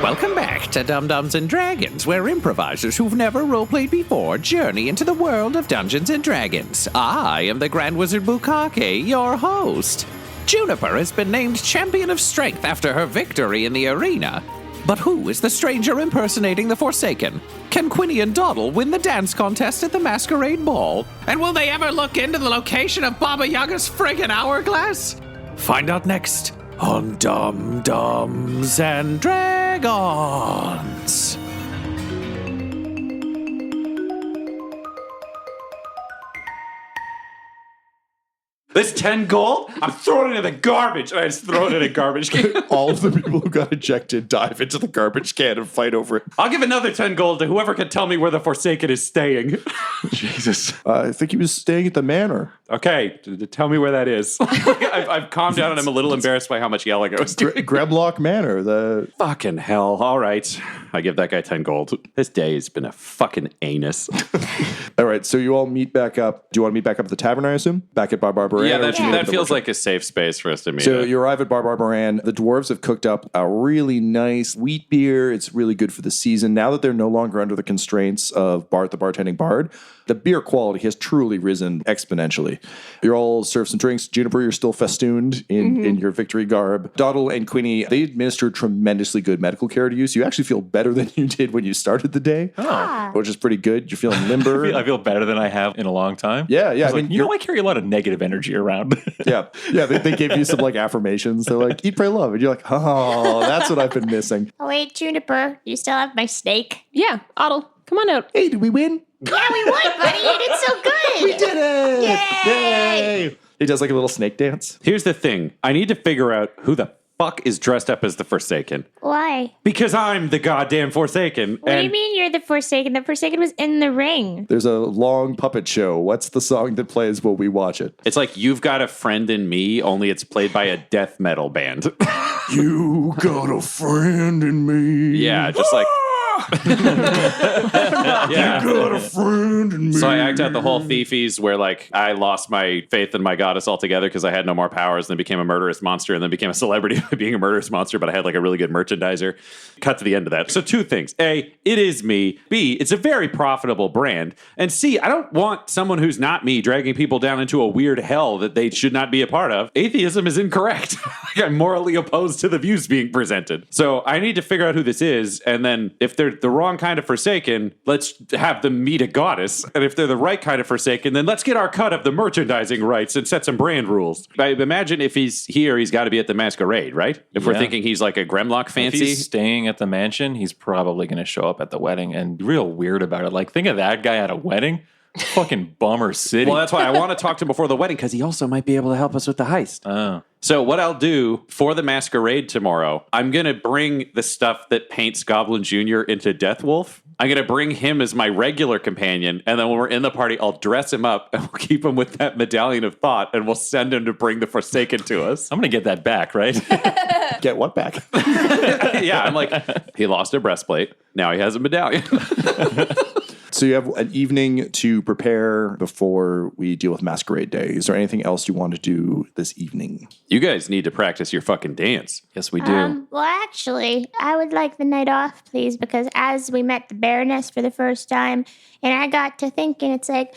Welcome back to Dum-Dums and Dragons, where improvisers who've never roleplayed before journey into the world of Dungeons and Dragons. I am the Grand Wizard Bukake, your host. Juniper has been named Champion of Strength after her victory in the arena. But who is the stranger impersonating the Forsaken? Can Quinny and Dawdle win the dance contest at the Masquerade Ball? And will they ever look into the location of Baba Yaga's friggin' hourglass? Find out next on Dum-Dums and Dragons. This 10 gold, I'm throwing it in the garbage. And I just throw it in a garbage can. All of the people who got ejected dive into the garbage can and fight over it. I'll give another 10 gold to whoever can tell me where the Forsaken is staying. Jesus. I think he was staying at the manor. Okay, tell me where that is. I've calmed down and I'm a little embarrassed by how much yelling I was doing. Greblock Manor. The Fucking hell. All right. I give that guy 10 gold. This day has been a fucking anus. All right, so you all meet back up. Do you want to meet back up at the tavern, I assume? Back at Bar Barbaran? Yeah, that feels like a safe space for us to meet. So you arrive at Bar Barbaran. The dwarves have cooked up a really nice wheat beer. It's really good for the season. Now that they're no longer under the constraints of Bart, the bartending bard, the beer quality has truly risen exponentially. You're all served some drinks. Juniper, you're still festooned in your victory garb. Dawdle and Quinny, they administered tremendously good medical care to you, so you actually feel better than you did when you started the day, which is pretty good. You're feeling limber. I feel better than I have in a long time. Yeah. I mean, I carry a lot of negative energy around. Yeah. They gave you some like affirmations. They're like, eat, pray, love. And you're like, oh, that's what I've been missing. Oh, wait, Juniper, you still have my steak? Yeah, Otto, come on out. Hey, did we win? Yeah, we won, buddy. You did so good. We did it! Yay! He does like a little snake dance. Here's the thing. I need to figure out who the fuck is dressed up as the Forsaken. Why? Because I'm the goddamn Forsaken. What do you mean you're the Forsaken? The Forsaken was in the ring. There's a long puppet show. What's the song that plays while we watch it? It's like You've Got a Friend in Me, only it's played by a death metal band. You got a friend in me. Yeah, just like... Yeah. You got a friend in me. So I act out the whole Thiefies where like I lost my faith in my goddess altogether because I had no more powers and then became a murderous monster and then became a celebrity by being a murderous monster, but I had like a really good merchandiser. Cut to the end of that. So two things. A, it is me. B, it's a very profitable brand. And C, I don't want someone who's not me dragging people down into a weird hell that they should not be a part of. Atheism is incorrect. I'm morally opposed to the views being presented. So I need to figure out who this is, and then if they're the wrong kind of Forsaken, let's have them meet a goddess. And if they're the right kind of Forsaken, then let's get our cut of the merchandising rights and set some brand rules. I imagine if he's here, he's got to be at the Masquerade, right? If we're thinking he's like a Gremlock fancy. If he's staying at the mansion, he's probably going to show up at the wedding and real weird about it. Like, think of that guy at a wedding. Fucking bummer city. Well, that's why I want to talk to him before the wedding, because he also might be able to help us with the heist. Oh. So what I'll do for the Masquerade tomorrow, I'm going to bring the stuff that paints Goblin Jr. into Death Wolf. I'm going to bring him as my regular companion, and then when we're in the party, I'll dress him up, and we'll keep him with that medallion of thought, and we'll send him to bring the Forsaken to us. I'm going to get that back, right? Get what back? Yeah, I'm like, he lost a breastplate. Now he has a medallion. So you have an evening to prepare before we deal with Masquerade Day. Is there anything else you want to do this evening? You guys need to practice your fucking dance. Yes, we do. Well, actually, I would like the night off, please, because as we met the Baroness for the first time, and I got to thinking, it's like,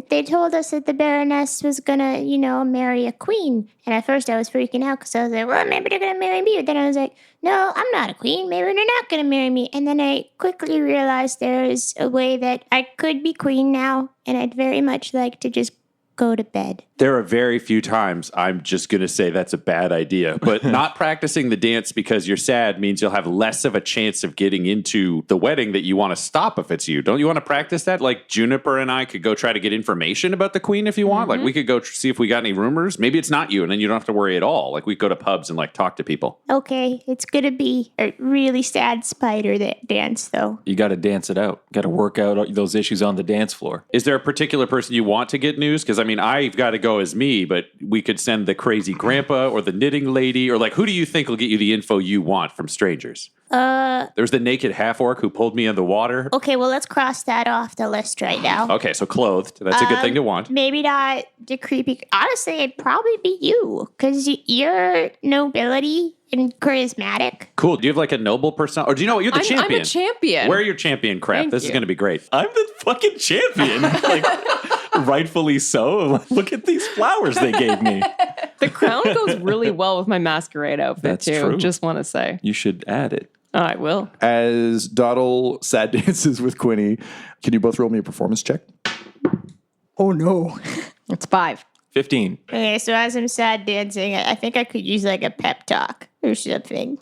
they told us that the Baroness was gonna, marry a queen. And at first I was freaking out because I was like, well, maybe they're gonna marry me. But then I was like, no, I'm not a queen. Maybe they're not gonna marry me. And then I quickly realized there is a way that I could be queen now. And I'd very much like to just go to bed. There are very few times I'm just going to say that's a bad idea, but not practicing the dance because you're sad means you'll have less of a chance of getting into the wedding that you want to stop if it's you. Don't you want to practice that? Like Juniper and I could go try to get information about the queen if you want. Like we could go see if we got any rumors. Maybe it's not you and then you don't have to worry at all. Like we go to pubs and like talk to people. Okay, it's going to be a really sad spider that dance though. You got to dance it out. Got to work out those issues on the dance floor. Is there a particular person you want to get news? Because mean, I've got to go as me, but we could send the crazy grandpa or the knitting lady, or like, who do you think will get you the info you want from strangers? There's the naked half-orc who pulled me in the water. Okay, well, let's cross that off the list right now. Okay, so clothed. That's a good thing to want. Maybe not the creepy. Honestly, it'd probably be you, because you're nobility and charismatic. Cool. Do you have like a noble person? Or do you know what? You're the champion. I'm a champion. Wear your champion crap. Thank This is you. going to be great. I'm the fucking champion. Like, rightfully so. Look at these flowers they gave me. The crown goes really well with my masquerade outfit, That's too. true. Just want to say. You should add it. I will. As Doddle sad dances with Quinny, can you both roll me a performance check? Oh no. It's 5. 15. Okay, so as I'm sad dancing, I think I could use like a pep talk or something.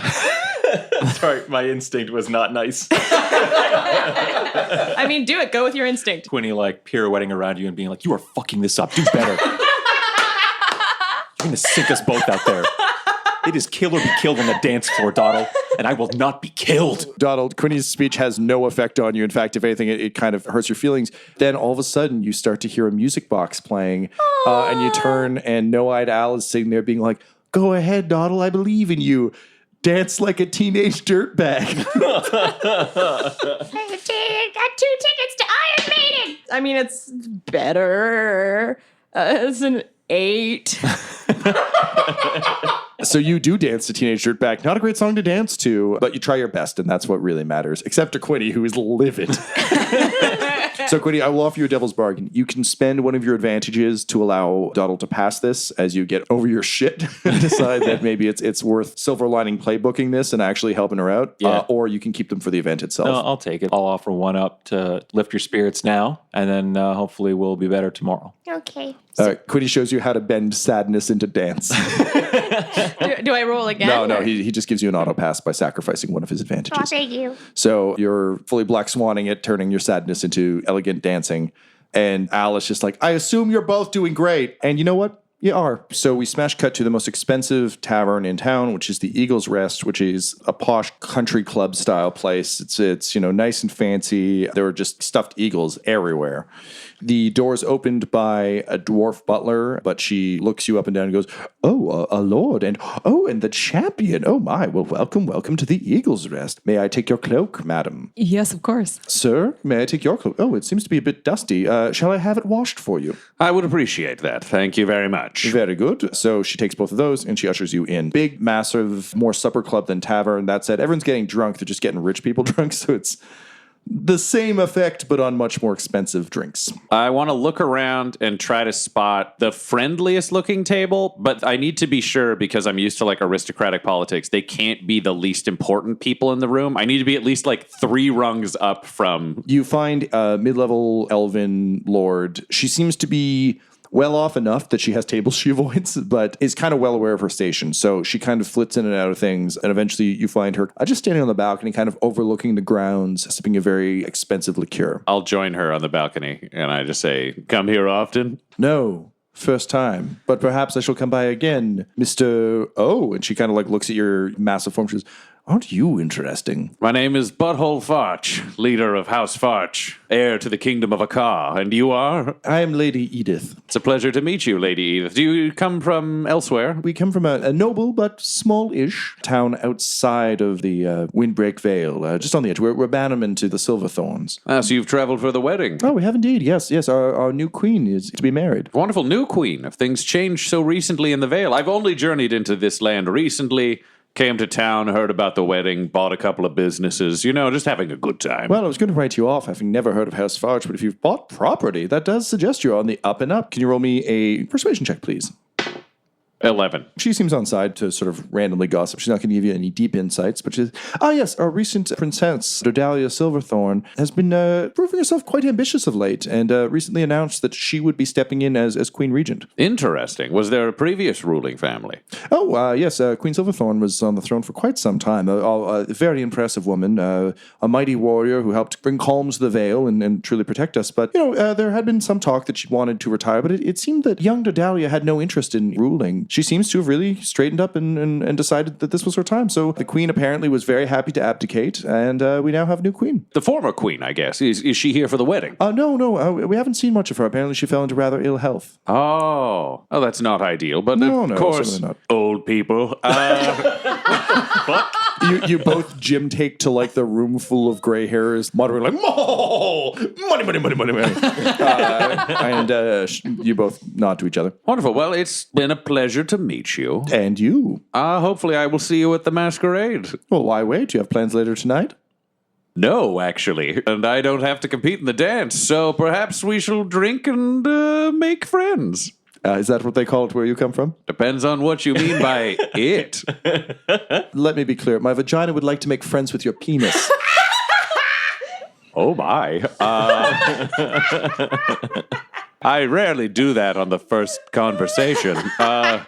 Sorry, my instinct was not nice. I mean, do it. Go with your instinct. Quinny like pirouetting around you and being like, you are fucking this up. Do better. You're going to sink us both out there. It is kill or be killed on the dance floor, Doddle, and I will not be killed. Donald, Quinny's speech has no effect on you. In fact, if anything, it kind of hurts your feelings. Then all of a sudden, you start to hear a music box playing, and you turn, and No-Eyed Al is sitting there being like, "Go ahead, Donald, I believe in you. Dance like a teenage dirtbag." I got 2 tickets to Iron Maiden. I mean, it's better. It's an 8. So you do dance to Teenage Dirtbag. Not a great song to dance to, but you try your best, and that's what really matters. Except to Quinny, who is livid. So, Quinny, I will offer you a devil's bargain. You can spend one of your advantages to allow Doddle to pass this as you get over your shit and decide that maybe it's worth silver lining playbooking this and actually helping her out. Yeah. Or you can keep them for the event itself. No, I'll take it. I'll offer one up to lift your spirits now, and then hopefully we'll be better tomorrow. Okay. Quinny shows you how to bend sadness into dance. Do I roll again? No, he just gives you an auto pass by sacrificing one of his advantages. Oh, thank you. So you're fully black swanning it, turning your sadness into elegant dancing. And Al is just like, I assume you're both doing great. And you know what? You are. So we smash cut to the most expensive tavern in town, which is the Eagle's Rest, which is a posh country club style place. It's nice and fancy. There are just stuffed eagles everywhere. The door's opened by a dwarf butler, but she looks you up and down and goes, "Oh, a lord, and the champion. Oh my, well, welcome to the Eagle's Rest. May I take your cloak, madam?" Yes, of course. "Sir, may I take your cloak? Oh, it seems to be a bit dusty. Shall I have it washed for you?" I would appreciate that. Thank you very much. Very good. So she takes both of those and she ushers you in. Big, massive, more supper club than tavern. That said, everyone's getting drunk. They're just getting rich people drunk. So it's the same effect, but on much more expensive drinks. I want to look around and try to spot the friendliest looking table, but I need to be sure because I'm used to like aristocratic politics. They can't be the least important people in the room. I need to be at least like 3 rungs up from. You find a mid-level elven lord. She seems to be well off enough that she has tables she avoids, but is kind of well aware of her station. So she kind of flits in and out of things, and eventually you find her just standing on the balcony, kind of overlooking the grounds, sipping a very expensive liqueur. I'll join her on the balcony, and I just say, "Come here often?" "No, first time, but perhaps I shall come by again, Mr. O." And she kind of like looks at your massive form. She says, "Aren't you interesting?" My name is Butthole Farch, leader of House Farch, heir to the kingdom of Akar, and you are? "I am Lady Edith. It's a pleasure to meet you, Lady Edith. Do you come from elsewhere? We come from a noble but small-ish town outside of the Windbreak Vale, just on the edge. We're bannermen to the Silverthorns." Ah, so you've traveled for the wedding. "Oh, we have indeed. Yes. Our new queen is to be married." Wonderful new queen. Have things changed so recently in the Vale? I've only journeyed into this land recently. Came to town, heard about the wedding, bought a couple of businesses, just having a good time. Well, I was going to write you off, having never heard of House Farge, but if you've bought property, that does suggest you're on the up and up. Can you roll me a persuasion check, please? 11. She seems on side to sort of randomly gossip. She's not going to give you any deep insights, but she's, yes, our recent princess, Dodalia Silverthorn, has been proving herself quite ambitious of late and recently announced that she would be stepping in as Queen Regent. Interesting. Was there a previous ruling family? Oh, yes, Queen Silverthorn was on the throne for quite some time. A very impressive woman, a mighty warrior who helped bring calm to the Vale and truly protect us. But, there had been some talk that she wanted to retire, but it seemed that young Dodalia had no interest in ruling. she seems to have really straightened up and decided that this was her time. So the queen apparently was very happy to abdicate, and we now have a new queen. The former queen, I guess. Is she here for the wedding? No, we haven't seen much of her. Apparently she fell into rather ill health. Oh, that's not ideal. But No, of course, certainly not. old people. You both Jim take to like the room full of gray hairs, muttering like, money. You both nod to each other. Wonderful. Well, it's been a pleasure to meet you. And you? Hopefully I will see you at the masquerade. Well, why wait? Do you have plans later tonight? No, actually. And I don't have to compete in the dance, so perhaps we shall drink and make friends. Is that what they call it where you come from? Depends on what you mean by it. Let me be clear. My vagina would like to make friends with your penis. Oh, my. I rarely do that on the first conversation. Smash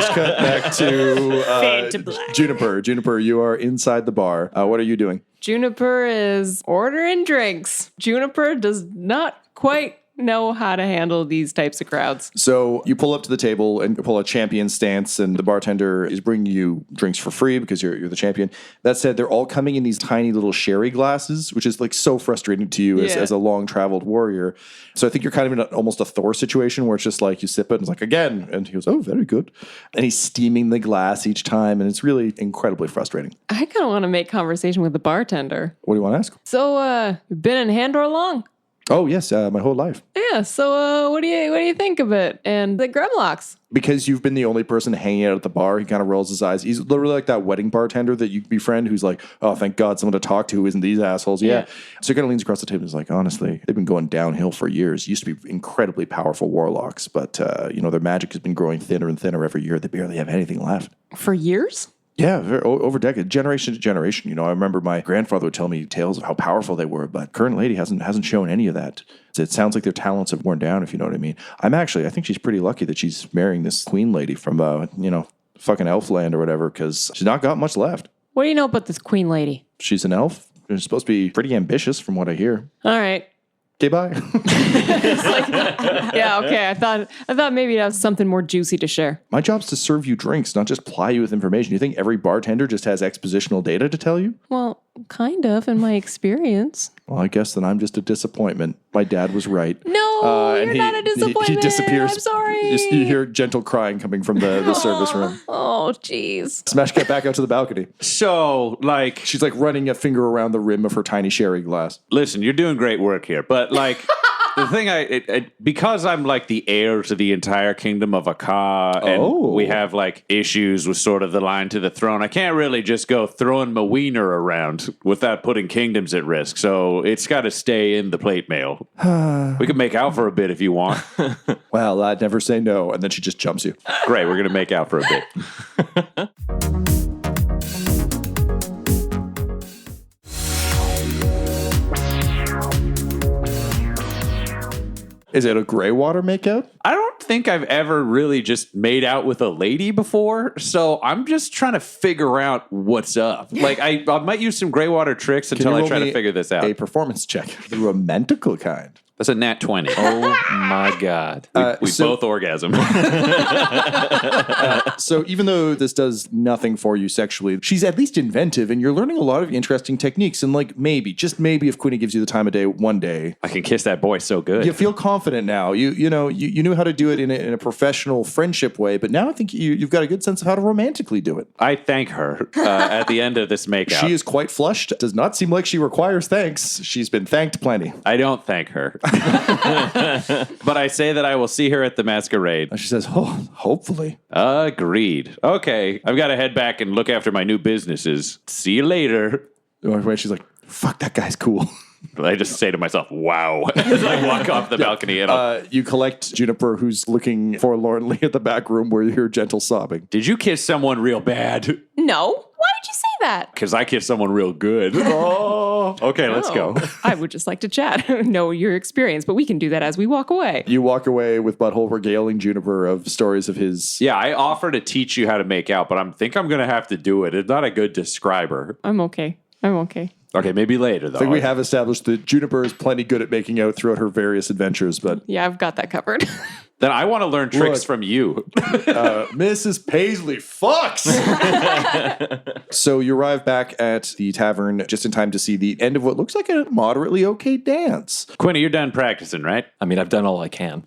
cut back to Fade to black. Juniper. Juniper, you are inside the bar. What are you doing? Juniper is ordering drinks. Juniper does not quite know how to handle these types of crowds. So you pull up to the table and pull a champion stance, and the bartender is bringing you drinks for free because you're the champion. That said, they're all coming in these tiny little sherry glasses, which is like so frustrating to you as a long-traveled warrior. So I think you're kind of in almost a Thor situation where it's just like you sip it and it's like, again. And he goes, oh, very good. And he's steaming the glass each time, and it's really incredibly frustrating. I kind of want to make conversation with the bartender. What do you want to ask? So, you've been in Handor long? Oh, yes, my whole life. Yeah, so what do you think of it? And the Gremlocks? Because you've been the only person hanging out at the bar, he kind of rolls his eyes. He's literally like that wedding bartender that you befriend who's like, oh, thank God, someone to talk to who isn't these assholes. Yeah. So he kind of leans across the table and is like, honestly, they've been going downhill for years. Used to be incredibly powerful warlocks, but, their magic has been growing thinner and thinner every year. They barely have anything left. For years? Yeah, over decades, generation to generation. I remember my grandfather would tell me tales of how powerful they were, but current lady hasn't shown any of that. So it sounds like their talents have worn down, if you know what I mean. I think she's pretty lucky that she's marrying this queen lady from, fucking Elfland or whatever, because she's not got much left. What do you know about this queen lady? She's an elf. She's supposed to be pretty ambitious from what I hear. All right. Okay, bye. Yeah, okay. I thought maybe you'd have something more juicy to share. My job's to serve you drinks, not just ply you with information. You think every bartender just has expositional data to tell you? Well, kind of, in my experience. Well, I guess then I'm just a disappointment. My dad was right. No, you're not a disappointment. He disappears. I'm sorry. You hear gentle crying coming from the service room. Oh, jeez. Smash cut back out to the balcony. So, She's like running a finger around the rim of her tiny sherry glass. listen, you're doing great work here, but the thing because I'm like the heir to the entire kingdom of Akka, and we have like issues with sort of the line to the throne, I can't really just go throwing my wiener around without putting kingdoms at risk. So it's got to stay in the plate mail. We can make out for a bit if you want. Well, I'd never say no. And then she just jumps you. Great, we're gonna make out for a bit. Is it a gray water makeout? I don't think I've ever really just made out with a lady before, so I'm just trying to figure out what's up. Like, I might use some gray water tricks until I try to figure this out. A performance check. The romantical kind. That's a nat 20. Oh my God. We both orgasm. So even though this does nothing for you sexually, she's at least inventive, and you're learning a lot of interesting techniques. And just maybe if Queenie gives you the time of day one day, I can kiss that boy so good. you feel confident now. You knew how to do it in a professional friendship way, but now I think you've got a good sense of how to romantically do it. I thank her at the end of this makeout. She is quite flushed. Does not seem like she requires thanks. She's been thanked plenty. I don't thank her. But I say that I will see her at the masquerade. And she says, oh, hopefully. Agreed. Okay, I've got to head back and look after my new businesses. See you later. She's like, fuck, that guy's cool. I just say to myself, wow, as I walk off the balcony. And you collect Juniper, who's looking forlornly at the back room where you hear gentle sobbing. did you kiss someone real bad? No. Why did you say that? Because I kissed someone real good. Oh, okay, let's go. I would just like to chat, know your experience, but we can do that as we walk away. You walk away with Butthole regaling Juniper of stories of his... Yeah, I offer to teach you how to make out, but I think I'm going to have to do it. It's not a good describer. I'm okay. Okay, maybe later, though. I think we have established that Juniper is plenty good at making out throughout her various adventures, but... Yeah, I've got that covered. Then I want to learn tricks Look. from you. Mrs. Paisley fucks. So you arrive back at the tavern just in time to see the end of what looks like a moderately okay dance. Quinny, you're done practicing, right? I mean, I've done all I can.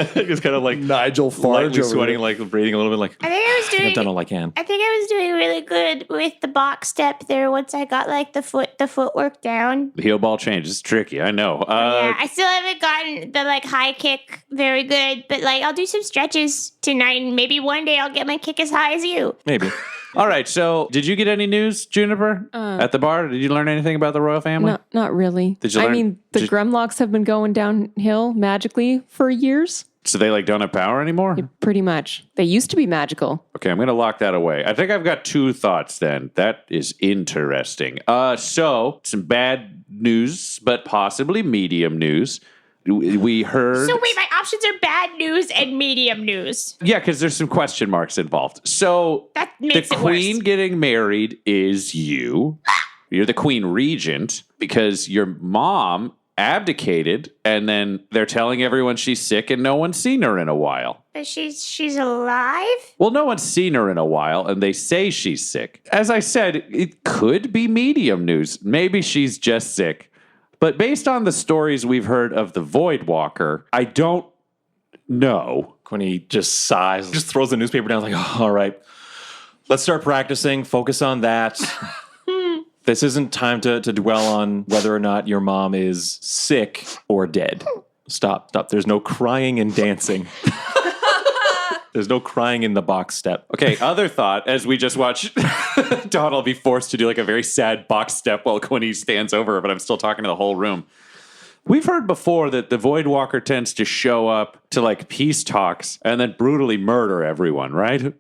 It's kind of like Nigel Farge lightly over sweating, there. like breathing a little bit. Like I think I was I've doing. done all I can. I think I was doing really good with the box step there once I got like the footwork down. The heel ball change is tricky. I know. Yeah, I still haven't gotten the like high kick very good, but like I'll do some stretches tonight, and maybe one day I'll get my kick as high as you. Maybe. All right. So, did you get any news, Juniper, at the bar? Did you learn anything about the royal family? Not really. Did you I learn- mean, the did- Gremlocks have been going downhill magically for years. So they like don't have power anymore? Pretty much. They used to be magical. Okay, I'm going to lock that away. I think I've got two thoughts then. That is interesting. So, some bad news, but possibly medium news. We heard... So wait, my options are bad news and medium news. Yeah, because there's some question marks involved. So, That makes the it queen worse. getting married is you. You're the queen regent because your mom abdicated, and then they're telling everyone she's sick and no one's seen her in a while. But she's alive? Well, no one's seen her in a while, and they say she's sick. As I said, it could be medium news. Maybe she's just sick. But based on the stories we've heard of the Void Walker, I don't know. Quinny just sighs, just throws the newspaper down, like, oh, all right, let's start practicing. Focus on that. This isn't time to dwell on whether or not your mom is sick or dead. Stop. There's no crying and dancing. There's no crying in the box step. Okay, other thought, as we just watched Donald be forced to do like a very sad box step while Quinny stands over her, but I'm still talking to the whole room. We've heard before that the Void Walker tends to show up to like peace talks and then brutally murder everyone, right?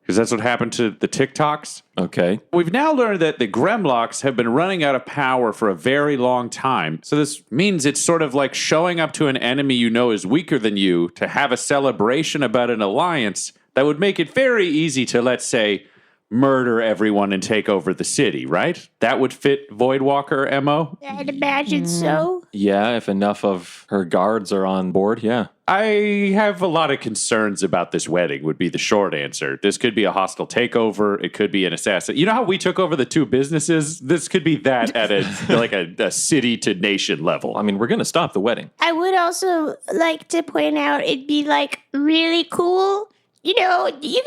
Because that's what happened to the TikToks. Okay. We've now learned that the Gremlocks have been running out of power for a very long time. So this means it's sort of like showing up to an enemy you know is weaker than you to have a celebration about an alliance that would make it very easy to, let's say, murder everyone and take over the city, right? That would fit Voidwalker MO? I'd imagine so. Yeah, if enough of her guards are on board, yeah. I have a lot of concerns about this wedding would be the short answer. This could be a hostile takeover. It could be an assassin. You know how we took over the two businesses? This could be that at a city to nation level. I mean, we're going to stop the wedding. I would also like to point out it'd be like really cool. You know, you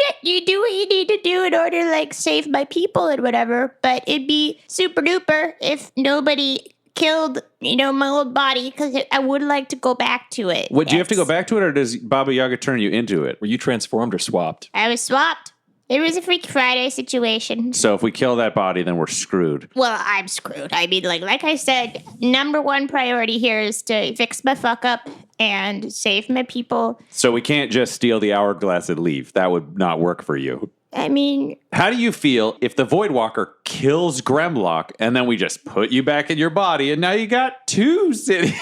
do what you need to do in order to like save my people and whatever, but it'd be super duper if nobody killed, you know, my old body because I would like to go back to it. Would you have to go back to it, or does Baba Yaga turn you into it? Were you transformed or swapped? I was swapped. It was a Freaky Friday situation. So if we kill that body, then we're screwed. Well, I'm screwed. I mean, like I said, number one priority here is to fix my fuck up and save my people. So we can't just steal the hourglass and leave. That would not work for you. I mean, How do you feel if the Voidwalker kills Gremlock and then we just put you back in your body and now you got two cities?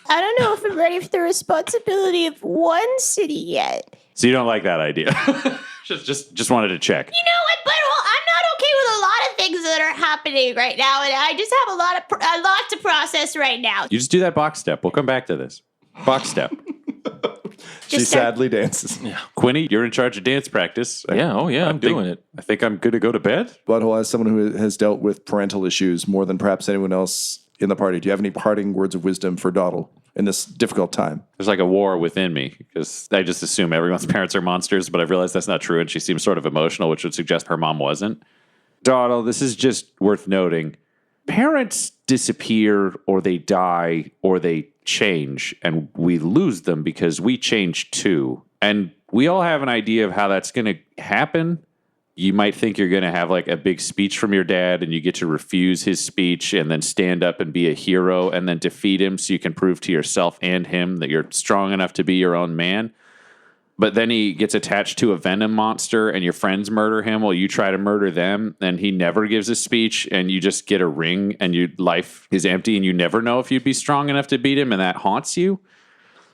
I don't know if I'm ready for the responsibility of one city yet. So you don't like that idea? just wanted to check. You know what, but I'm not okay with a lot of things that are happening right now, and I just have a lot to process right now. You just do that box step. We'll come back to this. Box step. She Just start- sadly dances. Quinny, you're in charge of dance practice. Yeah, oh yeah, I'm doing it. I think I'm good to go to bed. Butthole, as someone who has dealt with parental issues more than perhaps anyone else in the party, do you have any parting words of wisdom for Doddle in this difficult time? There's like a war within me because I just assume everyone's parents are monsters, but I've realized that's not true, and she seems sort of emotional, which would suggest her mom wasn't. Doddle, this is just worth noting. Parents disappear or they die or they change, and we lose them because we change too. And we all have an idea of how that's going to happen. You might think you're going to have like a big speech from your dad and you get to refuse his speech and then stand up and be a hero and then defeat him so you can prove to yourself and him that you're strong enough to be your own man. But then he gets attached to a venom monster and your friends murder him while you try to murder them, and he never gives a speech and you just get a ring and your life is empty and you never know if you'd be strong enough to beat him, and that haunts you.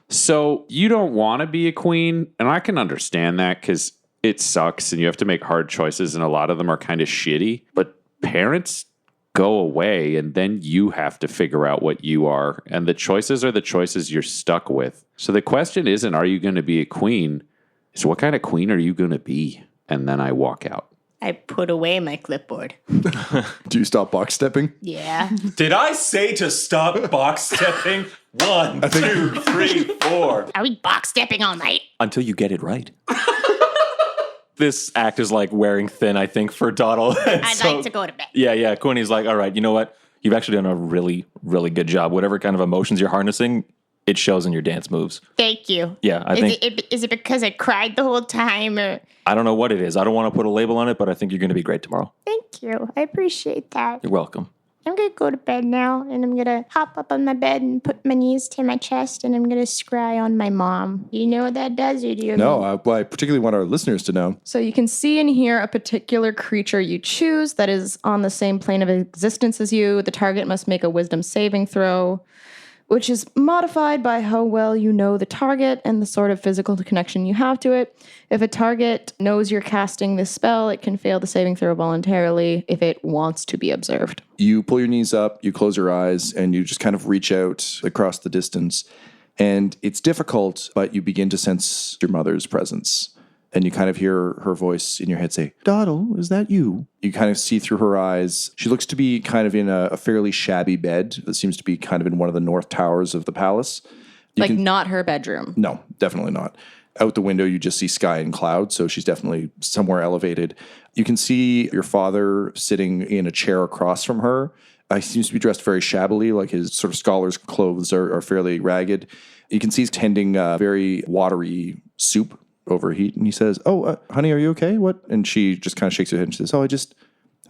So you don't want to be a queen, and I can understand that because it sucks and you have to make hard choices and a lot of them are kind of shitty. But parents go away, and then you have to figure out what you are. And the choices are the choices you're stuck with. So the question isn't, are you going to be a queen? It's what kind of queen are you going to be? And then I walk out. I put away my clipboard. Do you stop box stepping? Yeah. Did I say to stop box stepping? 1, 2, 3, 4. Are we box stepping all night? Until you get it right. This act is like wearing thin, I think, for Dottle. I'd like to go to bed. Yeah. Quinny's like, all right, you know what? You've actually done a really, really good job. Whatever kind of emotions you're harnessing, it shows in your dance moves. Thank you. Yeah, I think. Is it because I cried the whole time? Or? I don't know what it is. I don't want to put a label on it, but I think you're going to be great tomorrow. Thank you. I appreciate that. You're welcome. I'm going to go to bed now, and I'm going to hop up on my bed and put my knees to my chest, and I'm going to scry on my mom. You know what that does, or do you? No, I particularly want our listeners to know. So you can see and hear a particular creature you choose that is on the same plane of existence as you. The target must make a wisdom saving throw, which is modified by how well you know the target and the sort of physical connection you have to it. If a target knows you're casting this spell, it can fail the saving throw voluntarily if it wants to be observed. You pull your knees up, you close your eyes, and you just kind of reach out across the distance. And it's difficult, but you begin to sense your mother's presence. And you kind of hear her voice in your head say, "Dottle, is that you?" You kind of see through her eyes. She looks to be kind of in a fairly shabby bed that seems to be kind of in one of the north towers of the palace. Not her bedroom. No, definitely not. Out the window, you just see sky and clouds, so she's definitely somewhere elevated. You can see your father sitting in a chair across from her. He seems to be dressed very shabbily, like his sort of scholar's clothes are fairly ragged. You can see he's tending very watery soup over heat, and he says, "Oh, honey, are you okay? What?" And she just kind of shakes her head and she says, "Oh, I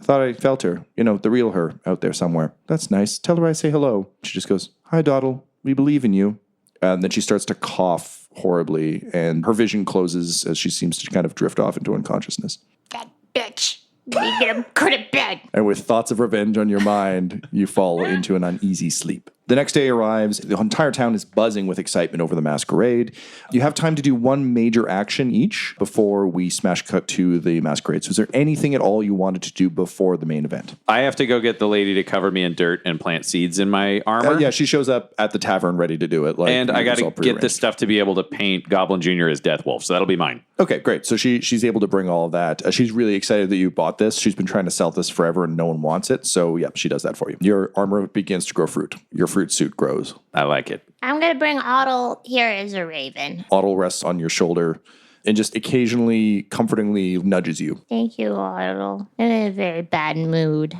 thought I felt her. You know, the real her out there somewhere. That's nice. Tell her I say hello." She just goes, "Hi, Dottle. We believe in you." And then she starts to cough horribly, and her vision closes as she seems to kind of drift off into unconsciousness. That bitch. You get him go to bed. And with thoughts of revenge on your mind, you fall into an uneasy sleep. The next day arrives. The entire town is buzzing with excitement over the masquerade. You have time to do one major action each before we smash cut to the masquerade. So is there anything at all you wanted to do before the main event? I have to go get the lady to cover me in dirt and plant seeds in my armor. Yeah, she shows up at the tavern ready to do it. And I got to get the stuff to be able to paint Goblin Jr. as Death Wolf. So that'll be mine. Okay, great. So she's able to bring all of that. She's really excited that you bought this. She's been trying to sell this forever and no one wants it. So, yeah, she does that for you. Your armor begins to grow fruit. Your fruit suit grows. I like it. I'm going to bring Otto here as a raven. Otto rests on your shoulder and just occasionally, comfortingly nudges you. Thank you, Otto. I'm in a very bad mood.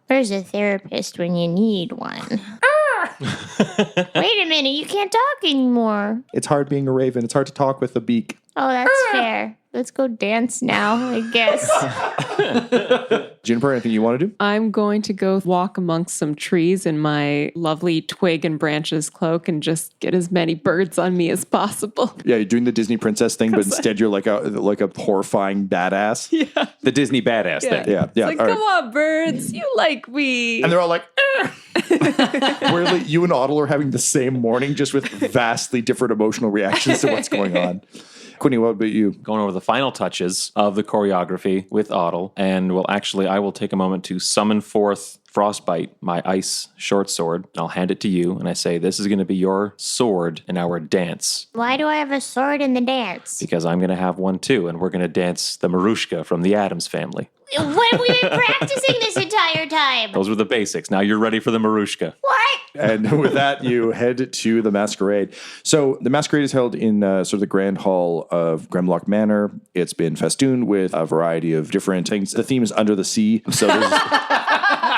There's a therapist when you need one. Wait a minute, you can't talk anymore. It's hard being a raven. It's hard to talk with a beak. Oh, that's fair. Let's go dance now, I guess. Juniper, anything you want to do? I'm going to go walk amongst some trees in my lovely twig and branches cloak and just get as many birds on me as possible. Yeah, you're doing the Disney princess thing, but instead you're like a horrifying badass. Yeah. The Disney badass thing. Yeah. It's like, come on, birds. You like me. And they're all like, where like, you and Otto are having the same morning, just with vastly different emotional reactions to what's going on. Quinny, what about you? Going over the final touches of the choreography with Otto, and I will take a moment to summon forth Frostbite, my ice short sword. I'll hand it to you, and I say, this is going to be your sword in our dance. Why do I have a sword in the dance? Because I'm going to have one too, and we're going to dance the Marushka from the Addams Family. What have we been practicing this entire time? Those were the basics. Now you're ready for the Marushka. What? And with that, you head to the masquerade. So the masquerade is held in sort of the grand hall of Grimlock Manor. It's been festooned with a variety of different things. The theme is under the sea. So there's...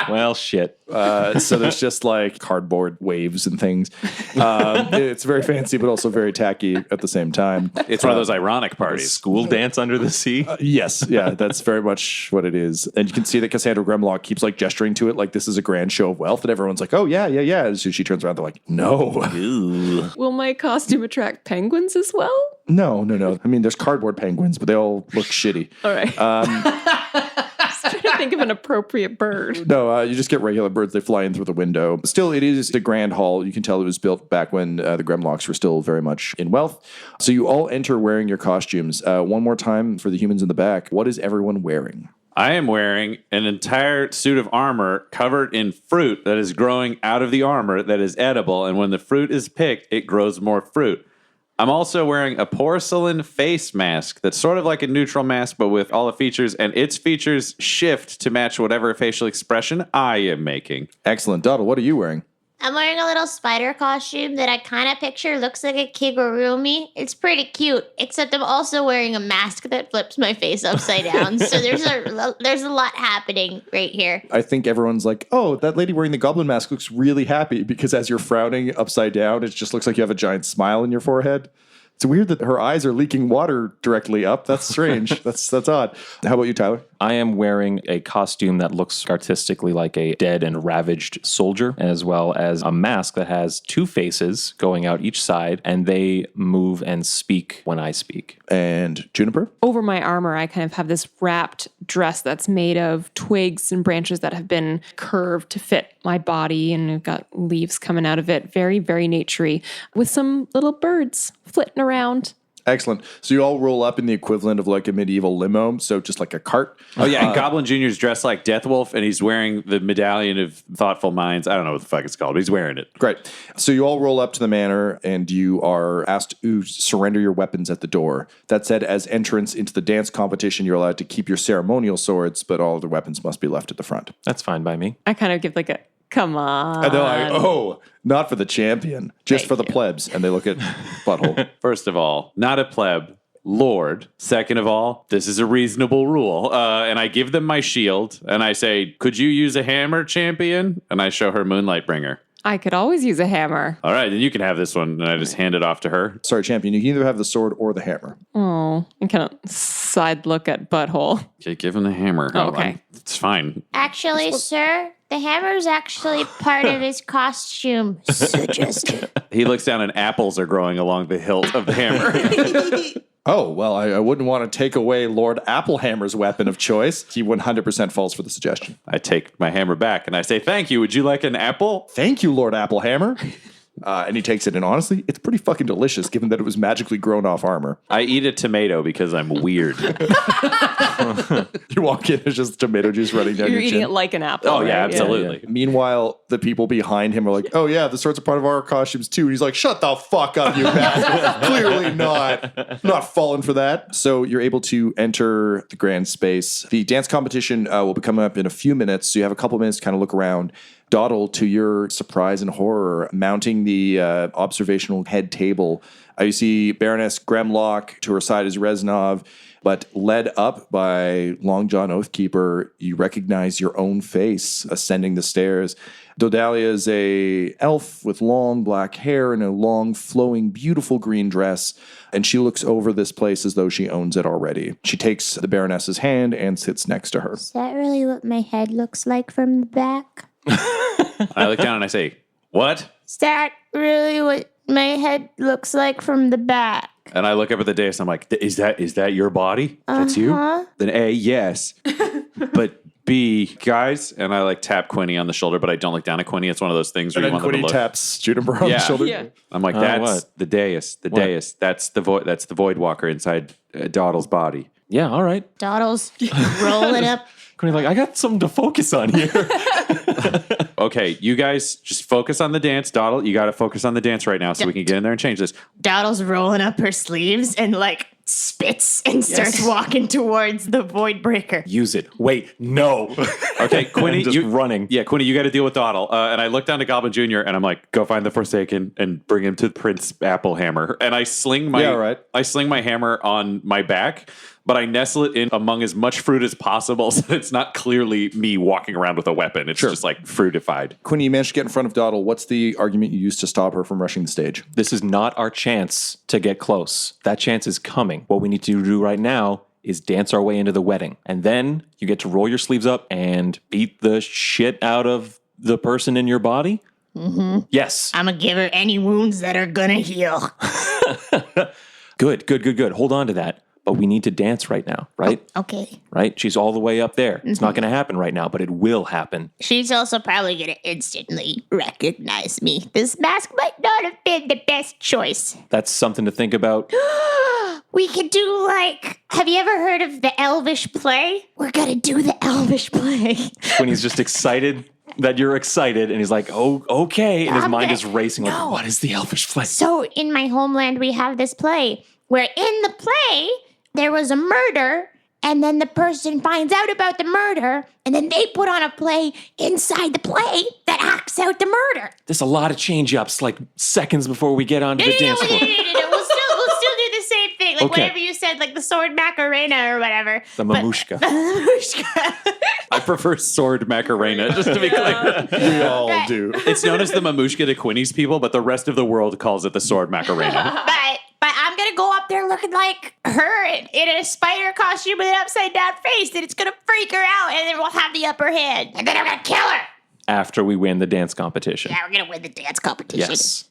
Well, shit. So there's just like cardboard waves and things. It's very fancy, but also very tacky at the same time. It's one of those ironic parties. School dance under the sea? Yes. Yeah, that's very much what it is. And you can see that Cassandra Grimlock keeps like gesturing to it like this is a grand show of wealth. And everyone's like, oh, yeah. And so she turns around, they're like, no. Will my costume attract penguins as well? No. I mean, there's cardboard penguins, but they all look shitty. All right. Just trying to think of an appropriate bird. No, you just get regular birds. They fly in through the window. Still, it is the grand hall. You can tell it was built back when the Grimlocks were still very much in wealth. So you all enter wearing your costumes. One more time for the humans in the back. What is everyone wearing? I am wearing an entire suit of armor covered in fruit that is growing out of the armor that is edible. And when the fruit is picked, it grows more fruit. I'm also wearing a porcelain face mask that's sort of like a neutral mask, but with all the features, and its features shift to match whatever facial expression I am making. Excellent. Doddle, what are you wearing? I'm wearing a little spider costume that I kind of picture looks like a kigurumi. It's pretty cute, except I'm also wearing a mask that flips my face upside down. So there's a lot happening right here. I think everyone's like, oh, that lady wearing the goblin mask looks really happy because as you're frowning upside down, it just looks like you have a giant smile in your forehead. It's weird that her eyes are leaking water directly up. That's strange. That's odd. How about you, Tyler? I am wearing a costume that looks artistically like a dead and ravaged soldier, as well as a mask that has two faces going out each side, and they move and speak when I speak. And Juniper? Over my armor, I kind of have this wrapped dress that's made of twigs and branches that have been curved to fit my body, and I've got leaves coming out of it. Very, very naturey, with some little birds flitting around. Excellent. So you all roll up in the equivalent of like a medieval limo, so just like a cart. Oh, yeah, and Goblin Jr.'s dressed like Deathwolf, and he's wearing the Medallion of Thoughtful Minds. I don't know what the fuck it's called, but he's wearing it. Great. So you all roll up to the manor, and you are asked to surrender your weapons at the door. That said, as entrance into the dance competition, you're allowed to keep your ceremonial swords, but all of the weapons must be left at the front. That's fine by me. I kind of give like a, come on. I know. Not for the champion, just for the plebs. And they look at Butthole. First of all, not a pleb, Lord. Second of all, this is a reasonable rule. And I give them my shield, and I say, could you use a hammer, champion? And I show her Moonlight Bringer. I could always use a hammer. All right, then you can have this one. And I just hand it off to her. Sorry, champion. You can either have the sword or the hammer. Oh, and kind of side look at Butthole. Okay, give him the hammer. Oh, okay. It's fine. Actually, sir, the hammer's actually part of his costume. Suggested. He looks down and apples are growing along the hilt of the hammer. Oh, well, I wouldn't want to take away Lord Applehammer's weapon of choice. He 100% falls for the suggestion. I take my hammer back and I say, thank you. Would you like an apple? Thank you, Lord Applehammer. And he takes it, and honestly, it's pretty fucking delicious, given that it was magically grown off armor. I eat a tomato because I'm weird. You walk in, there's just tomato juice running down You're your eating chin. it like an apple. Oh, right? yeah, absolutely. Meanwhile, the people behind him are like, oh, yeah, the swords are part of our costumes, too. And he's like, shut the fuck up, you bastard. Clearly not. Not falling for that. So you're able to enter the grand space. The dance competition will be coming up in a few minutes, so you have a couple minutes to kind of look around. Doddle, to your surprise and horror, mounting the observational head table, you see Baroness Gremlock. To her side is Reznov, but led up by Long John Oathkeeper, you recognize your own face ascending the stairs. Dodalia is a elf with long black hair and a long, flowing, beautiful green dress, and she looks over this place as though she owns it already. She takes the Baroness's hand and sits next to her. Is that really what my head looks like from the back? I look down and I say, what? Is that really what my head looks like from the back? And I look up at the dais and I'm like, is that your body? That's you? Then A, yes. But B, guys, and I like tap Quinny on the shoulder, but I don't look down at Quinny. It's one of those things where And you then want them Quinny to look. taps Juniper on the shoulder. Yeah. I'm like, that's what? the dais. The What? dais. That's the void walker inside Doddle's body. Yeah, all right. Doddle's rolling up. Quinny's like, I got something to focus on here. Okay, you guys just focus on the dance. Doddle, you got to focus on the dance right now so we can get in there and change this. Doddle's rolling up her sleeves and like spits and starts walking towards the void breaker. Use it. Wait, no. Okay, Quinny, Just running. Yeah, Quinny, you got to deal with Doddle. And I look down to Goblin Jr. and I'm like, go find the Forsaken and bring him to Prince Applehammer. And I sling my hammer on my back, but I nestle it in among as much fruit as possible so that it's not clearly me walking around with a weapon. It's just like fruitified. Quinny, you managed to get in front of Doddle. What's the argument you used to stop her from rushing the stage? This is not our chance to get close. That chance is coming. What we need to do right now is dance our way into the wedding. And then you get to roll your sleeves up and beat the shit out of the person in your body. Mm-hmm. Yes. I'm gonna give her any wounds that are gonna heal. Good. Hold on to that. But we need to dance right now, right? Okay. Right? She's all the way up there. It's not going to happen right now, but it will happen. She's also probably gonna instantly recognize me. This mask might not have been the best choice. That's something to think about. We could do like, have you ever heard of the Elvish play? We're gonna do the Elvish play. When he's just excited that you're excited, and he's like, "Oh, okay," and his mind is racing. Like, what is the Elvish play? So in my homeland, we have this play where in the play there was a murder, and then the person finds out about the murder, and then they put on a play inside the play that acts out the murder. There's a lot of change-ups, like seconds before we get onto the dance floor. We'll still do the same thing, like Okay. whatever you said, like the sword Macarena or whatever. The mamushka. I prefer sword Macarena, just to be clear. We all Right. do. It's known as the mamushka to Quinny's people, but the rest of the world calls it the sword Macarena. But I'm gonna go up there looking like her in a spider costume with an upside down face, and it's gonna freak her out, and then we'll have the upper hand, and then I'm gonna kill her. After we win the dance competition. Yeah, we're gonna win the dance competition. Yes.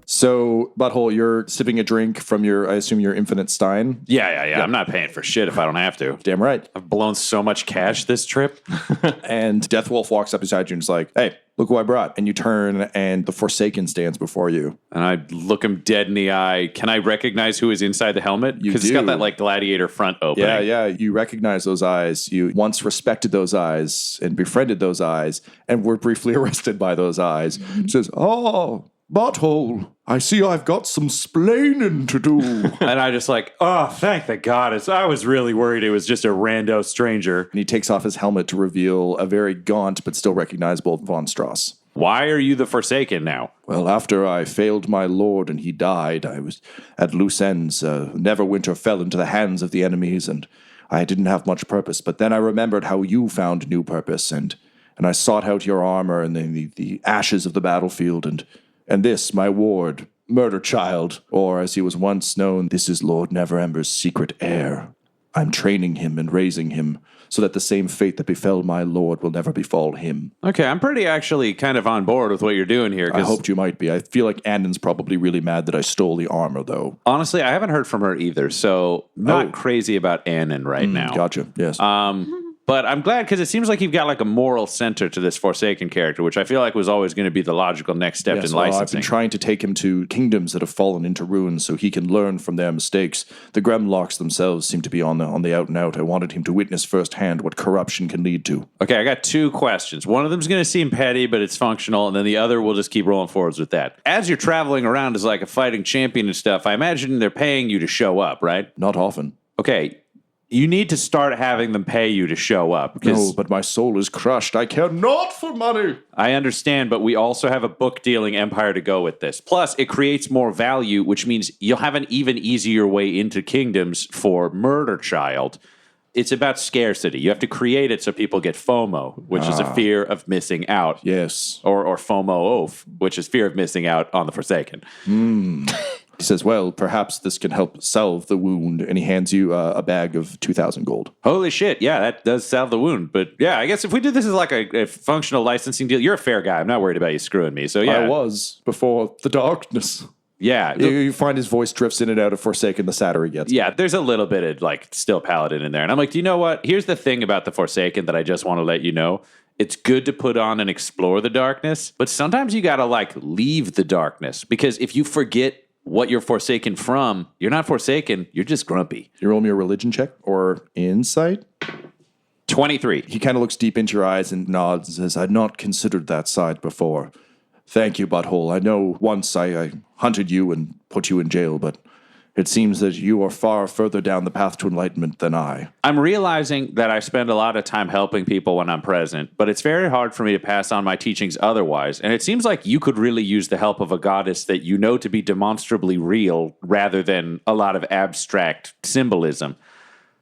So, Butthole, you're sipping a drink from I assume your infinite stein. Yeah. I'm not paying for shit if I don't have to. Damn right. I've blown so much cash this trip. And Deathwolf walks up beside you and is like, hey, look who I brought. And you turn and the Forsaken stands before you. And I look him dead in the eye. Can I recognize who is inside the helmet? You Because it's got do. that like gladiator front opening. Yeah. You recognize those eyes. You once respected those eyes and befriended those eyes and were briefly arrested by those eyes. It says, oh, Butthole, I see I've got some splaining to do. And I just like, oh, thank the goddess. I was really worried it was just a rando stranger. And he takes off his helmet to reveal a very gaunt but still recognizable Von Strauss. Why are you the Forsaken now? Well, after I failed my lord and he died, I was at loose ends. Neverwinter fell into the hands of the enemies, and I didn't have much purpose. But then I remembered how you found new purpose, and I sought out your armor and the ashes of the battlefield, and this, my ward, Murder Child, or as he was once known, this is Lord Neverember's secret heir. I'm training him and raising him so that the same fate that befell my lord will never befall him. Okay, I'm pretty actually kind of on board with what you're doing here. I hoped you might be. I feel like Andon's probably really mad that I stole the armor, though. Honestly, I haven't heard from her either, so not Oh. crazy about Annan right now. Gotcha, yes. But I'm glad because it seems like you've got like a moral center to this Forsaken character, which I feel like was always going to be the logical next step Yes, in well, I've licensing. been trying to take him to kingdoms that have fallen into ruin so he can learn from their mistakes. The Gremlocks themselves seem to be on the out and out. I wanted him to witness firsthand what corruption can lead to. Okay, I got two questions. One of them's going to seem petty, but it's functional, and then the other we'll just keep rolling forwards with that. As you're traveling around as like a fighting champion and stuff, I imagine they're paying you to show up, right? Not often. Okay, you need to start having them pay you to show up. No, 'cause but my soul is crushed. I care not for money. I understand, but we also have a book dealing empire to go with this. Plus, it creates more value, which means you'll have an even easier way into kingdoms for Murder Child. It's about scarcity. You have to create it so people get FOMO, which is a fear of missing out. Yes. Or FOMO-OF, which is fear of missing out on the Forsaken. He says, well, perhaps this can help salve the wound, and he hands you a bag of 2,000 gold. Holy shit, yeah, that does salve the wound. But yeah, I guess if we did this as like a functional licensing deal, you're a fair guy. I'm not worried about you screwing me. So yeah. I was before the darkness. Yeah. You find his voice drifts in and out of Forsaken the sadder he gets. Yeah, there's a little bit of like still Paladin in there. And I'm like, do you know what? Here's the thing about the Forsaken that I just want to let you know. It's good to put on and explore the darkness, but sometimes you got to like leave the darkness because if you forget what you're Forsaken from, you're not Forsaken, you're just grumpy. You roll me a religion check or insight? 23. He kind of looks deep into your eyes and nods and says, I'd not considered that side before. Thank you, Butthole. I know once I hunted you and put you in jail, but it seems that you are far further down the path to enlightenment than I. I'm realizing that I spend a lot of time helping people when I'm present, but it's very hard for me to pass on my teachings otherwise. And it seems like you could really use the help of a goddess that you know to be demonstrably real rather than a lot of abstract symbolism.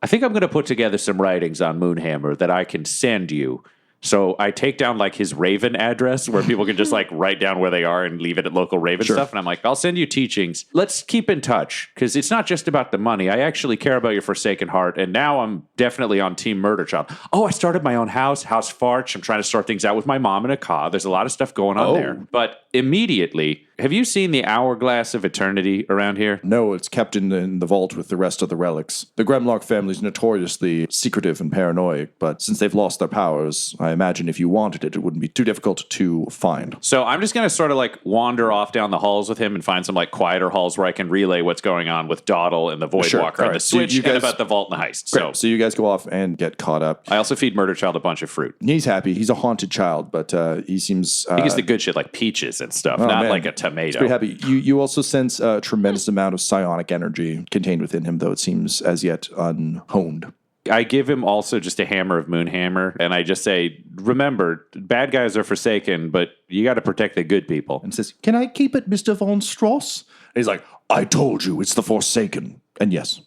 I think I'm going to put together some writings on Moonhammer that I can send you. So I take down like his Raven address where people can just like write down where they are and leave it at local Raven stuff. And I'm like, I'll send you teachings. Let's keep in touch because it's not just about the money. I actually care about your Forsaken heart. And now I'm definitely on Team Murder Child. Oh, I started my own House Farch. I'm trying to sort things out with my mom and a Ka. There's a lot of stuff going on there. But immediately, have you seen the Hourglass of Eternity around here? No, it's kept in the vault with the rest of the relics. The Gremlock family is notoriously secretive and paranoid, but since they've lost their powers, I imagine if you wanted it, it wouldn't be too difficult to find. So I'm just going to sort of like wander off down the halls with him and find some like quieter halls where I can relay what's going on with Dawdle and the Voidwalker Sure. and All the right. So Switch you guys- and about the vault and the heist. Great. So you guys go off and get caught up. I also feed Murder Child a bunch of fruit. He's happy. He's a haunted child, but he seems... He gets the good shit like peaches and stuff, not man. like a tomato. pretty happy. You also sense a tremendous amount of psionic energy contained within him, though it seems as yet unhoned. I give him also just a hammer of Moonhammer, and I just say, remember, bad guys are forsaken, but you got to protect the good people. And says, "Can I keep it, Mr. Von Strauss?" And he's like, "I told you, it's the Forsaken." And yes.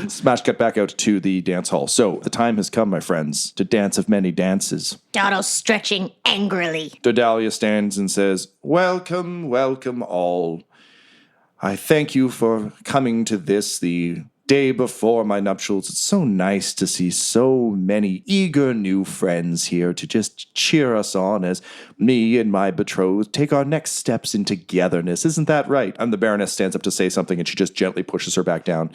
Smash cut back out to the dance hall. So the time has come, my friends, to dance of many dances. Dawdle's stretching angrily. Dodalia stands and says, "Welcome, welcome all. I thank you for coming to this, the day before my nuptials. It's so nice to see so many eager new friends here to just cheer us on as me and my betrothed take our next steps in togetherness. Isn't that right?" And the Baroness stands up to say something, and she just gently pushes her back down.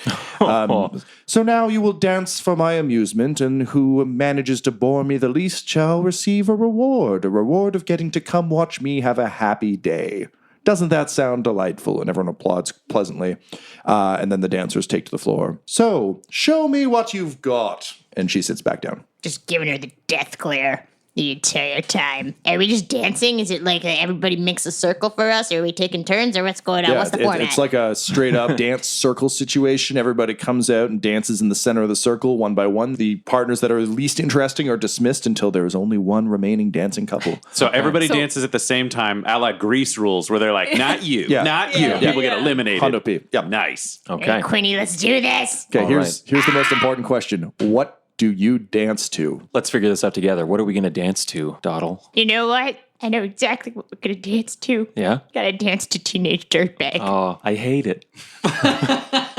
"So now you will dance for my amusement, and who manages to bore me the least shall receive a reward of getting to come watch me have a happy day. Doesn't that sound delightful?" And everyone applauds pleasantly. And then the dancers take to the floor. "So, show me what you've got." And she sits back down. Just giving her the death glare the entire time. Are we just dancing? Is it like everybody makes a circle for us? Or are we taking turns? Or what's going on? What's the format? It's like a straight up dance circle situation. Everybody comes out and dances in the center of the circle one by one. The partners that are least interesting are dismissed until there is only one remaining dancing couple. So everybody dances at the same time, a la Grease rules, where they're like, not you, Yeah. not you. People get eliminated. Hondo P. Yep. Nice. Okay. Hey, Quinny, let's do this. Okay, All here's the most important question. What do you dance to? Let's figure this out together. What are we going to dance to, Dawdle? You know what? I know exactly what we're going to dance to. Yeah? Gotta dance to Teenage Dirtbag. Oh, I hate it.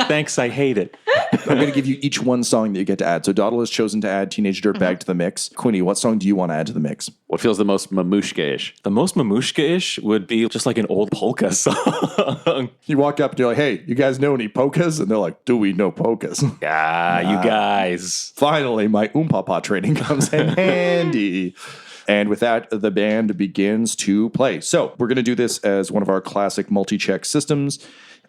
Thanks, I hate it. I'm going to give you each one song that you get to add. So Dawdle has chosen to add Teenage Dirtbag to the mix. Quinny, what song do you want to add to the mix? What feels the most mamushka-ish? The most mamushka-ish would be just like an old polka song. You walk up and you're like, "Hey, you guys know any polkas?" And they're like, "Do we know polkas?" Ah, you guys. Finally, my Papa training comes in handy. And with that, the band begins to play. So we're going to do this as one of our classic multi-check systems.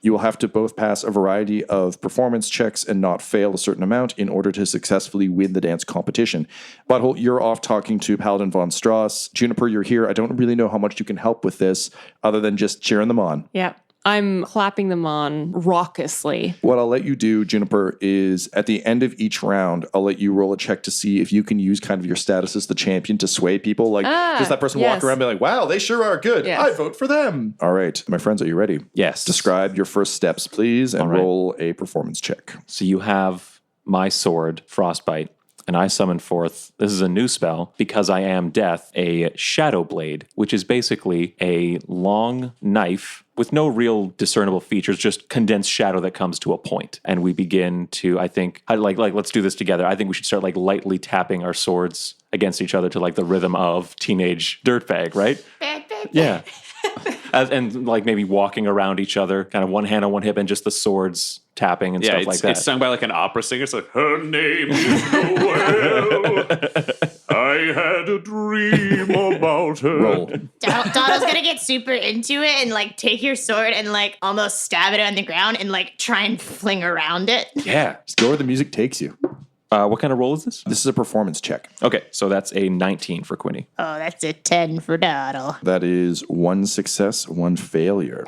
You will have to both pass a variety of performance checks and not fail a certain amount in order to successfully win the dance competition. Butthole, you're off talking to Paladin Von Strauss. Juniper, you're here. I don't really know how much you can help with this other than just cheering them on. Yeah. I'm clapping them on raucously. What I'll let you do, Juniper, is at the end of each round, I'll let you roll a check to see if you can use kind of your status as the champion to sway people. Like, just that person walk around and be like, "Wow, they sure are good. Yes. I vote for them." All right, my friends, are you ready? Yes. Describe your first steps, please, and All right. roll a performance check. So you have my sword, Frostbite, and I summon forth, this is a new spell, because I am death, a Shadow Blade, which is basically a long knife with no real discernible features, just condensed shadow that comes to a point. And we begin to, I think, let's do this together. I think we should start like lightly tapping our swords against each other to like the rhythm of Teenage Dirtbag, right? Yeah. And like maybe walking around each other, kind of one hand on one hip and just the swords tapping and stuff like that. It's sung by like an opera singer. It's like, her name is Noel. I had a dream about her. Roll. Dawdle's gonna get super into it and like take your sword and like almost stab it on the ground and like try and fling around it. Yeah. Just go where the music takes you. What kind of roll is this? This is a performance check. Okay, so that's a 19 for Quinny. Oh, that's a 10 for Dawdle. That is one success, one failure.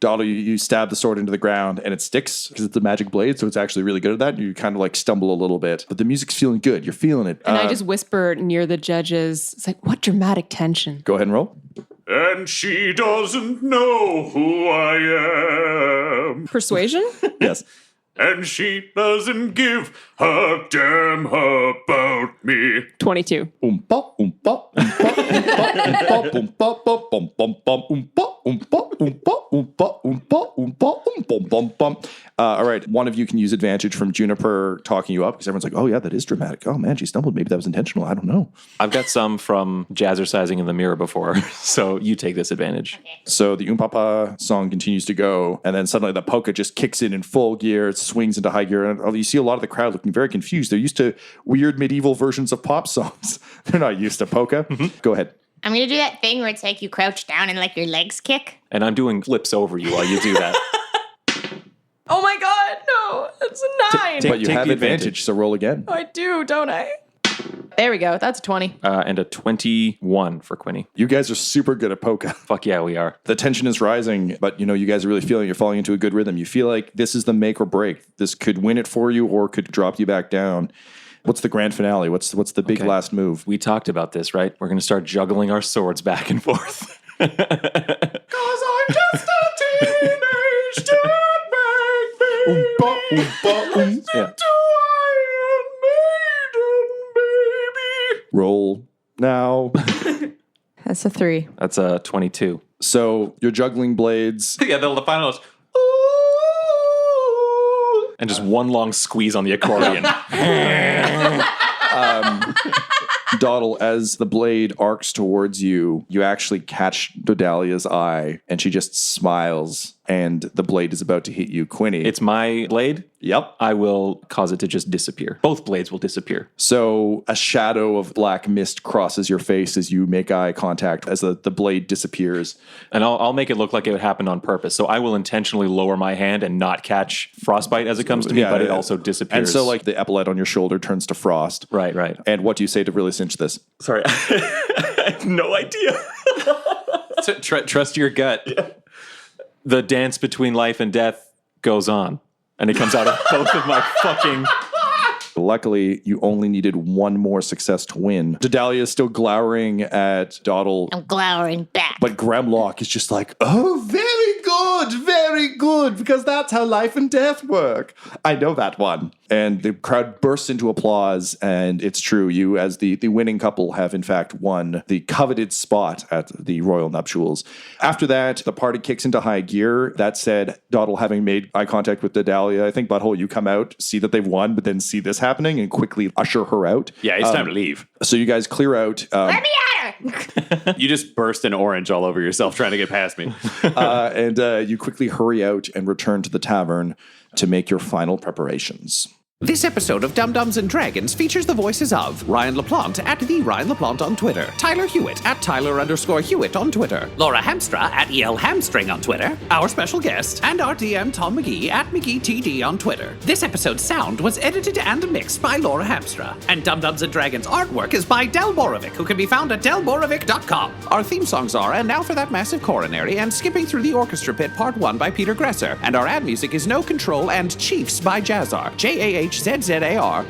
Dawdle, you stab the sword into the ground and it sticks because it's a magic blade, so it's actually really good at that. You kind of like stumble a little bit, but the music's feeling good. You're feeling it. And I just whisper near the judges. It's like, what dramatic tension. Go ahead and roll. And she doesn't know who I am. Persuasion? Yes. And she doesn't give a damn about me. 22. Oompa, oompa, oompa, oompa, oompa, oompa, oompa, oompa, oompa, oompa. All right, one of you can use advantage from Juniper talking you up because everyone's like, oh yeah, that is dramatic. Oh man, she stumbled. Maybe that was intentional. I don't know. I've got some from jazzercising in the mirror before, so you take this advantage. So the Papa song continues to go, and then suddenly the polka just kicks in full gear. It swings into high gear, and you see a lot of the crowd looking very confused. They're used to weird medieval versions of pop songs. They're not used to polka. Go ahead. I'm gonna do that thing where it's like you crouch down and like your legs kick. And I'm doing flips over you while you do that. Oh my god, no, that's a 9. But you take have the advantage, advantage. so roll again. I do, don't I? There we go. That's a 20. And a 21 for Quinny. You guys are super good at polka. Fuck yeah, we are. The tension is rising, but you guys are really feeling you're falling into a good rhythm. You feel like this is the make or break. This could win it for you or could drop you back down. What's the grand finale? What's the big last move? We talked about this, right? We're going to start juggling our swords back and forth. Cause I'm just a teenage dirtbag baby. Yeah. Roll now. That's a 3. That's a 22. So you're juggling blades. Yeah, the final is, And just one long squeeze on the accordion. Dawdle, as the blade arcs towards you, you actually catch Dodalia's eye, and she just smiles, and the blade is about to hit you. Quinny. It's my blade. Yep. I will cause it to just disappear. Both blades will disappear. So a shadow of black mist crosses your face as you make eye contact as the blade disappears. And I'll make it look like it happened on purpose. So I will intentionally lower my hand and not catch frostbite as it comes to me, but it also disappears. And so like the epaulette on your shoulder turns to frost. Right, right. And what do you say to really cinch this? Sorry. I have no idea. trust your gut. Yeah. The dance between life and death goes on. And it comes out of both of my fucking... Luckily, you only needed one more success to win. Dodalia is still glowering at Dawdle. I'm glowering back. But Gremlock is just like, oh, very good, because that's how life and death work. I know that one. And the crowd bursts into applause, and it's true. You, as the winning couple, have in fact won the coveted spot at the royal nuptials. After that, the party kicks into high gear. That said, Dawdle, having made eye contact with Dodalia, I think, Butthole, you come out, see that they've won, but then see this happening and quickly usher her out. Yeah, it's time to leave. So you guys clear out. Let me at her! You just burst an orange all over yourself trying to get past me. And you quickly hurry out and return to the tavern to make your final preparations. This episode of Dum Dums and Dragons features the voices of Ryan LaPlante at the Ryan LaPlante on Twitter, Tyler Hewitt at Tyler_Hewitt on Twitter, Laura Hamstra at EL Hamstring on Twitter, our special guest, and our DM Tom McGee at McGeeTD on Twitter. This episode's sound was edited and mixed by Laura Hamstra, and Dum Dums and Dragons artwork is by Del Borovic, who can be found at delborovic.com. Our theme songs are And Now for That Massive Coronary and Skipping Through the Orchestra Pit Part 1 by Peter Gresser, and our ad music is No Control and Chiefs by Jazzar, JAHZZAR,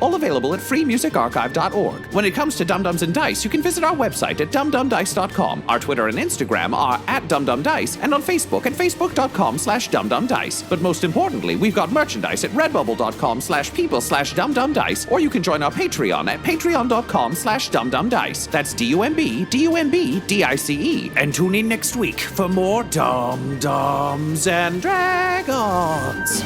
all available at freemusicarchive.org. When it comes to Dum Dums and Dice, you can visit our website at dumdumdice.com. Our Twitter and Instagram are at dumdumdice, and on Facebook at facebook.com/dumdumdice. But most importantly, we've got merchandise at redbubble.com/people/dumdumdice, or you can join our Patreon at patreon.com/dumdumdice. That's DUMBDUMBDICE. And tune in next week for more Dum Dums and Dragons.